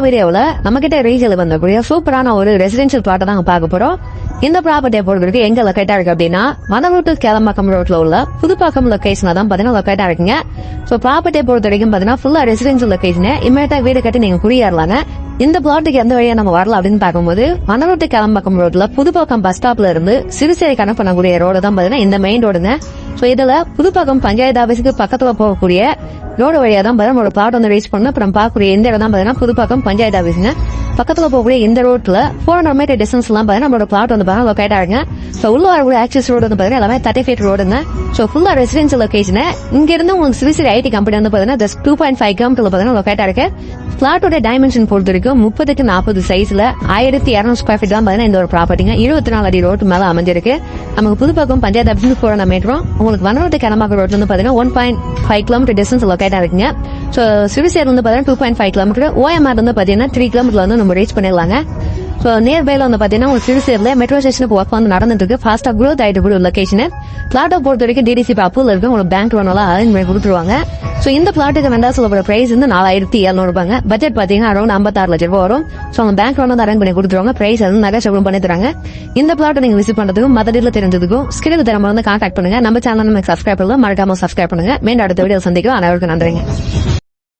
வீடியோவில் நம்ம கிட்ட ரீசேல் வந்தக்கூடிய சூப்பரான ஒரு ரெசிடென்ஷியல் பிளாட்டை தான் பார்க்க போறோம். இந்த ப்ராப்பர்ட்டியை பொறுத்தவரைக்கு எங்க லொக்கேட்டா இருக்கு அப்படின்னா மணலூட்டு கேளம்பாக்கம் ரோட்ல உள்ள புதுப்பாக்கம் லொகேஷன் தான் பாத்தீங்கன்னா லொக்கேட்டா இருக்குங்க. சோ ப்ராப்பர்ட்டியை பொறுத்த வரைக்கும் பாத்தீங்கன்னா ஃபுல்லா ரெசிடென்ஷியல் லொகேஷன். இமேட்டா வீடு கட்டி நீங்க குடியேறலாங்க. இந்த பிளாட்டுக்கு எந்த வழியா நம்ம வரலாம் அப்படின்னு பார்க்கும்போது மணலூட்டு கேளம்பாக்கம் ரோட்ல புதுப்பாக்கம் பஸ் ஸ்டாப்ல இருந்து சிறுசேரி கனெக்ட் பண்ணக்கூடிய ரோடு தான் பாத்தீங்கன்னா இந்த மெயின் ரோடுங்க. சோ இதுல புதுப்பாக்கம் பஞ்சாயத்து ஆபீஸுக்கு பக்கத்துல போகக்கூடிய ரோடு வழியா தான் ஒரு பிளாட் வந்து ரீச் பண்ண அப்புறம் பார்க்கக்கூடிய இந்த இடம் தான் பாத்தீங்கன்னா புதுப்பாக்கம் பஞ்சாயத்து ஆபீஸ்ங்க. பக்கத்துல போகக்கூடிய இந்த ரோட்ல 400 மீட்டர் டிஸ்டன்ஸ் எல்லாம் பாத்தீங்கன்னா நம்மளோட பிளாட் வந்து பாத்தீங்கன்னா லொக்கேட் ஆகுங்க. சோ உள்ள வரக்கூடிய ஆக்சஸ் ரோடு வந்து பாத்தீங்கன்னா எல்லாமே 30 ஃபீட் ரோடுங்க. சோ ஃபுல்லா ரெசிடென்சியல் லொகேஷன். இங்க இருந்து உங்களுக்கு சிறுசிரி ஐடி கம்பெனி வந்து பாத்தீங்கன்னா ஜஸ்ட் 2.5 கிலோமீட்டர்ல பாத்தீங்கன்னா லொக்கேட் இருக்கு. பிளாட்டோட டைமென்ஷன் பொறுத்த வரைக்கும் 30x40 சைஸ்ல 1200 ஸ்கொயர் ஃபீட் தான் பாத்தீங்கன்னா இந்த ஒரு ப்ராப்பர்ட்டிங்க. 24 அடி ரோட்டு மேல அமைஞ்சிருக்கு. நமக்கு புதுப்பாக்கம் பஞ்சாயத்து ஆபீஸ் 400 மீட்டரும் உங்களுக்கு வனரோட்டு கிளம்பாக்கம் ரோட்ல வந்து பாத்தீங்கன்னா 1.5 கிலோமீட்டர் டிஸ்டன்ஸ் லொக்கேட் இருக்குங்க. சோ சிறுசேரி வந்து பாத்தீங்கன்னா 2.5 கிலோமீட்டர், ஓஎம்ஆர் வந்து பாத்தீங்கன்னா 3 கிலோமீட்டர்ல வந்து நம்ம ரீச் பண்ணிடலாங்க. சோ நியர்பைல வந்து பாத்தீங்கன்னா ஒரு சிறுசேரியில மெட்ரோ ஸ்டேஷனுக்கு ஒர்க் வந்து நடந்துட்டு இருக்கு. ஃபாஸ்டா க்ரோத் ஆயிட்டு கூட லொகேஷன். பிளாட்டை பொறுத்த வரைக்கும் டிடிசி அப்ரூவல் இருக்கு. உங்களுக்கு பேங்க் லோன் எல்லாம் அரேஞ்ச் பண்ணி கொடுத்துருவாங்க. சோ இந்த பிளாட்டுக்கு வேண்டா சொல்லப்படுற பிரைஸ் வந்து 4700 ரூபாங்க. பட்ஜெட் பாத்தீங்கன்னா அரௌண்ட் 56 லட்சம் ரூபாய் வரும். சோ அவங்க பேங்க் லோன் வந்து அரேஞ்ச் பண்ணி கொடுத்துருவாங்க. பிரைஸ் வந்து நிறைய செலவு பண்ணி தராங்க. இந்த பிளாட்டை நீங்க விசிட் பண்றதுக்கும் மத்த டீல தெரிஞ்சதுக்கும் ஸ்கிரீன்ல தரமா வந்து கான்டாக்ட் பண்ணுங்க. நம்ம சேனல் நமக்கு சப்ஸ்கிரைப் பண்ணலாம், மறக்காம சப்ஸ்கிரைப் பண்ணுங்க. மீண்டும் அடுத்த வீடியோ சந்திக்கும். அனைவருக்கும் நன்றிங்க.